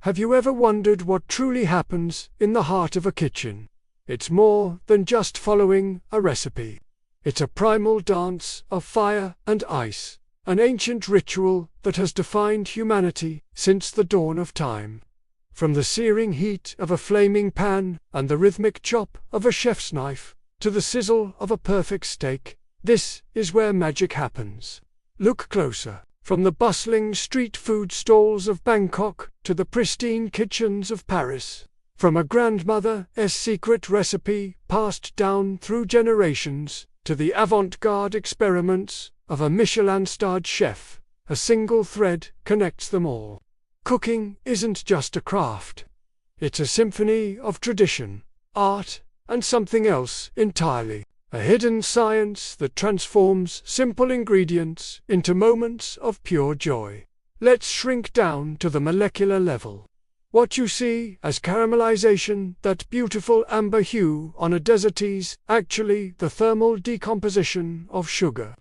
Have you ever wondered what truly happens in the heart of a kitchen? It's more than just following a recipe. It's a primal dance of fire and ice, an ancient ritual that has defined humanity since the dawn of time. From the searing heat of a flaming pan and the rhythmic chop of a chef's knife, to the sizzle of a perfect steak, this is where magic happens. Look closer. From the bustling street food stalls of Bangkok to the pristine kitchens of Paris, from a grandmother's secret recipe passed down through generations to the avant-garde experiments of a Michelin-starred chef, a single thread connects them all. Cooking isn't just a craft. It's a symphony of tradition, art, and something else entirely. A hidden science that transforms simple ingredients into moments of pure joy. Let's shrink down to the molecular level. What you see as caramelization, that beautiful amber hue on a dessert, is actually the thermal decomposition of sugar.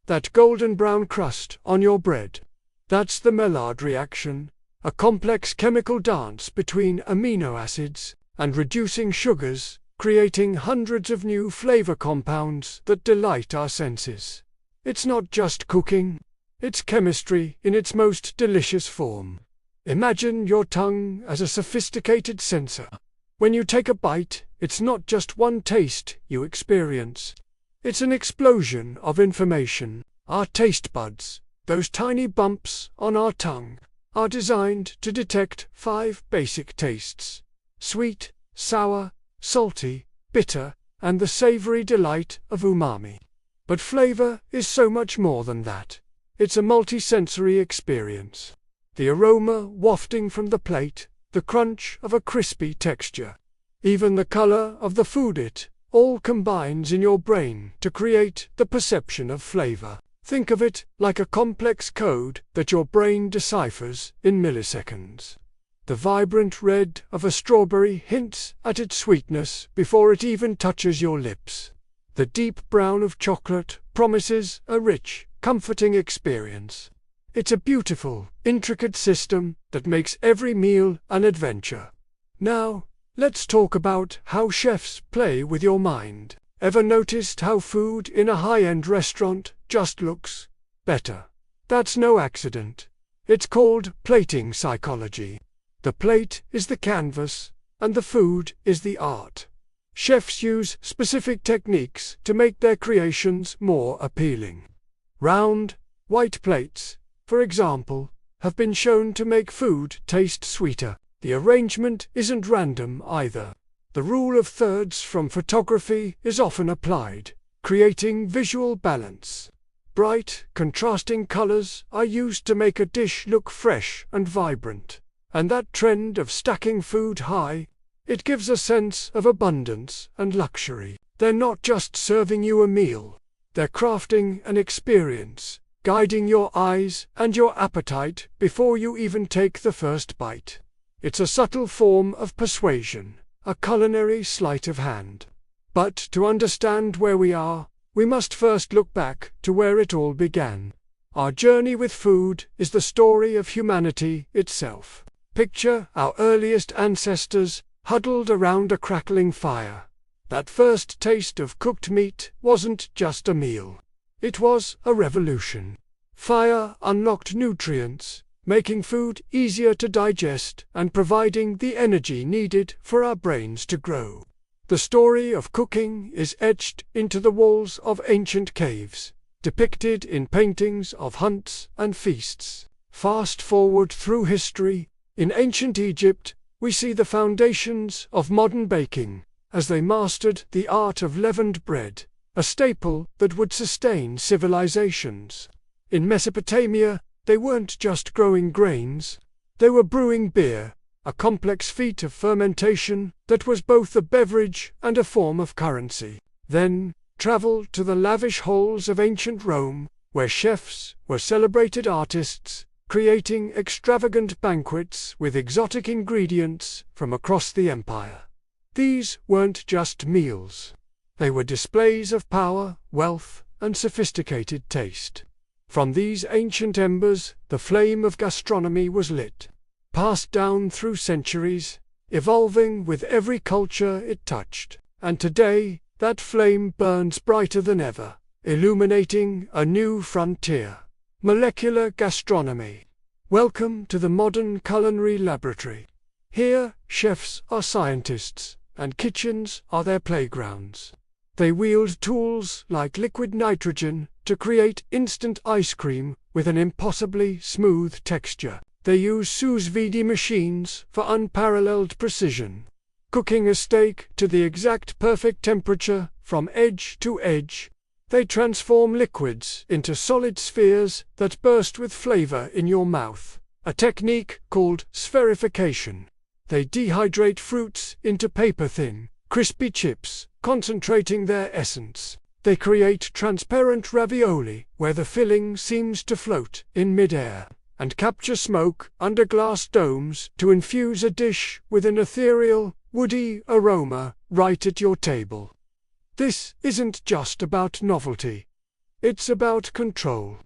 That golden brown crust on your bread, that's the Maillard reaction, a complex chemical dance between amino acids and reducing sugars, creating hundreds of new flavor compounds that delight our senses. It's not just cooking, it's chemistry in its most delicious form. Imagine your tongue as a sophisticated sensor. When you take a bite, it's not just one taste you experience. It's an explosion of information. Our taste buds, those tiny bumps on our tongue, are designed to detect 5 basic tastes: sweet, sour, salty, bitter, and the savory delight of umami. But flavor is so much more than that. It's a multi-sensory experience. The aroma wafting from the plate, the crunch of a crispy texture, even the color of the food, it all combines in your brain to create the perception of flavor. Think of it like a complex code that your brain deciphers in milliseconds. The vibrant red of a strawberry hints at its sweetness before it even touches your lips. The deep brown of chocolate promises a rich, comforting experience. It's a beautiful, intricate system that makes every meal an adventure. Now, let's talk about how chefs play with your mind. Ever noticed how food in a high-end restaurant just looks better? That's no accident. It's called plating psychology. The plate is the canvas, and the food is the art. Chefs use specific techniques to make their creations more appealing. Round, white plates, for example, have been shown to make food taste sweeter. The arrangement isn't random either. The rule of thirds from photography is often applied, creating visual balance. Bright, contrasting colors are used to make a dish look fresh and vibrant. And that trend of stacking food high, it gives a sense of abundance and luxury. They're not just serving you a meal. They're crafting an experience, guiding your eyes and your appetite before you even take the first bite. It's a subtle form of persuasion, a culinary sleight of hand. But to understand where we are, we must first look back to where it all began. Our journey with food is the story of humanity itself. Picture our earliest ancestors huddled around a crackling fire. That first taste of cooked meat wasn't just a meal. It was a revolution. Fire unlocked nutrients, making food easier to digest and providing the energy needed for our brains to grow. The story of cooking is etched into the walls of ancient caves, depicted in paintings of hunts and feasts. Fast forward through history, in ancient Egypt, we see the foundations of modern baking, as they mastered the art of leavened bread, a staple that would sustain civilizations. In Mesopotamia, they weren't just growing grains, they were brewing beer, a complex feat of fermentation that was both a beverage and a form of currency. Then, travel to the lavish halls of ancient Rome, where chefs were celebrated artists, creating extravagant banquets with exotic ingredients from across the empire. These weren't just meals. They were displays of power, wealth, and sophisticated taste. From these ancient embers, the flame of gastronomy was lit. passed down through centuries, evolving with every culture it touched. And today, that flame burns brighter than ever, illuminating a new frontier: molecular gastronomy. Welcome to the modern culinary laboratory. Here, chefs are scientists, and kitchens are their playgrounds. They wield tools like liquid nitrogen to create instant ice cream with an impossibly smooth texture. They use sous vide machines for unparalleled precision, cooking a steak to the exact perfect temperature from edge to edge. They transform liquids into solid spheres that burst with flavor in your mouth, a technique called spherification. They dehydrate fruits into paper-thin, crispy chips, concentrating their essence. They create transparent ravioli where the filling seems to float in mid-air, and capture smoke under glass domes to infuse a dish with an ethereal, woody aroma right at your table. This isn't just about novelty. It's about control.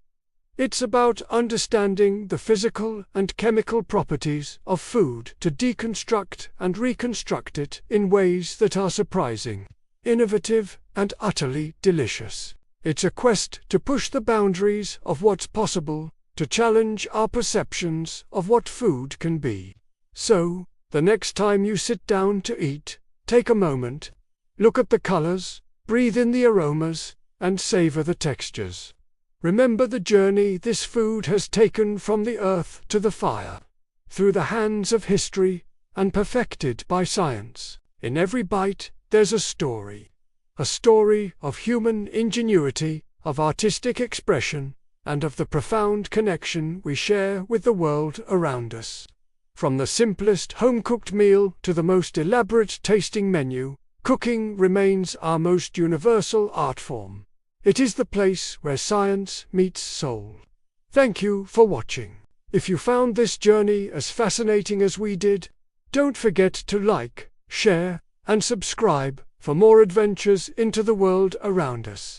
It's about understanding the physical and chemical properties of food to deconstruct and reconstruct it in ways that are surprising, innovative, and utterly delicious. It's a quest to push the boundaries of what's possible, to challenge our perceptions of what food can be. So, the next time you sit down to eat, take a moment, look at the colors, breathe in the aromas, and savor the textures. Remember the journey this food has taken from the earth to the fire, through the hands of history, and perfected by science. In every bite, there's a story of human ingenuity, of artistic expression, and of the profound connection we share with the world around us. From the simplest home-cooked meal to the most elaborate tasting menu, cooking remains our most universal art form. It is the place where science meets soul. Thank you for watching. If you found this journey as fascinating as we did, don't forget to like, share, and subscribe for more adventures into the world around us.